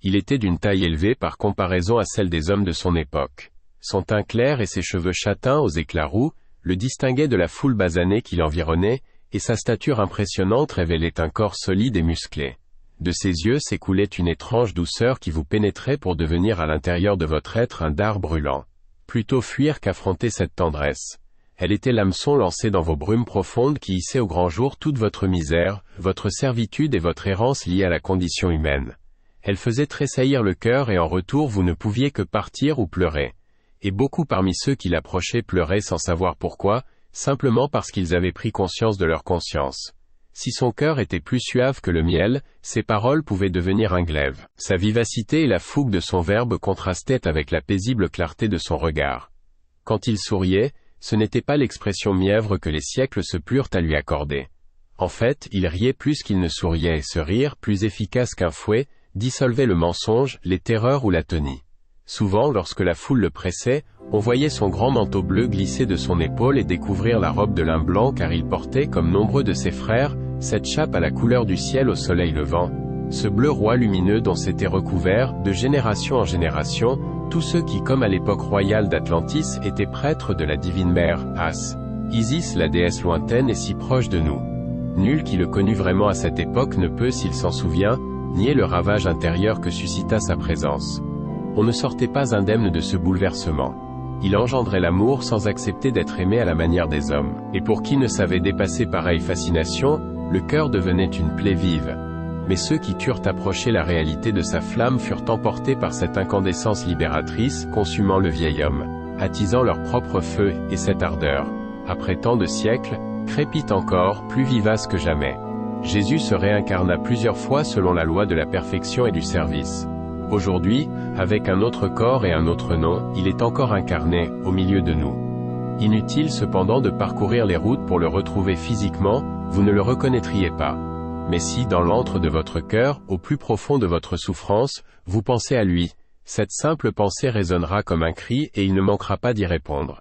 Il était d'une taille élevée par comparaison à celle des hommes de son époque. Son teint clair et ses cheveux châtains aux éclats roux le distinguaient de la foule basanée qui l'environnait, et sa stature impressionnante révélait un corps solide et musclé. De ses yeux s'écoulait une étrange douceur qui vous pénétrait pour devenir à l'intérieur de votre être un dard brûlant. Plutôt fuir qu'affronter cette tendresse. Elle était l'hameçon lancé dans vos brumes profondes qui hissaient au grand jour toute votre misère, votre servitude et votre errance liée à la condition humaine. Elle faisait tressaillir le cœur et en retour vous ne pouviez que partir ou pleurer. Et beaucoup parmi ceux qui l'approchaient pleuraient sans savoir pourquoi, simplement parce qu'ils avaient pris conscience de leur conscience. Si son cœur était plus suave que le miel, ses paroles pouvaient devenir un glaive. Sa vivacité et la fougue de son verbe contrastaient avec la paisible clarté de son regard. Quand il souriait, ce n'était pas l'expression mièvre que les siècles se plurent à lui accorder. En fait, il riait plus qu'il ne souriait et ce rire, plus efficace qu'un fouet, dissolvait le mensonge, les terreurs ou l'atonie. Souvent, lorsque la foule le pressait, on voyait son grand manteau bleu glisser de son épaule et découvrir la robe de lin blanc car il portait, comme nombreux de ses frères, cette chape à la couleur du ciel au soleil levant, ce bleu roi lumineux dont s'étaient recouverts, de génération en génération, tous ceux qui, comme à l'époque royale d'Atlantis, étaient prêtres de la divine mère, As. Isis, la déesse lointaine et si proche de nous. Nul qui le connut vraiment à cette époque ne peut, s'il s'en souvient, nier le ravage intérieur que suscita sa présence. On ne sortait pas indemne de ce bouleversement. Il engendrait l'amour sans accepter d'être aimé à la manière des hommes. Et pour qui ne savait dépasser pareille fascination, le cœur devenait une plaie vive. Mais ceux qui turent approcher la réalité de sa flamme furent emportés par cette incandescence libératrice, consumant le vieil homme, attisant leur propre feu, et cette ardeur, après tant de siècles, crépite encore, plus vivace que jamais. Jésus se réincarna plusieurs fois selon la loi de la perfection et du service. Aujourd'hui, avec un autre corps et un autre nom, il est encore incarné, au milieu de nous. Inutile cependant de parcourir les routes pour le retrouver physiquement, vous ne le reconnaîtriez pas. Mais si, dans l'antre de votre cœur, au plus profond de votre souffrance, vous pensez à lui, cette simple pensée résonnera comme un cri et il ne manquera pas d'y répondre.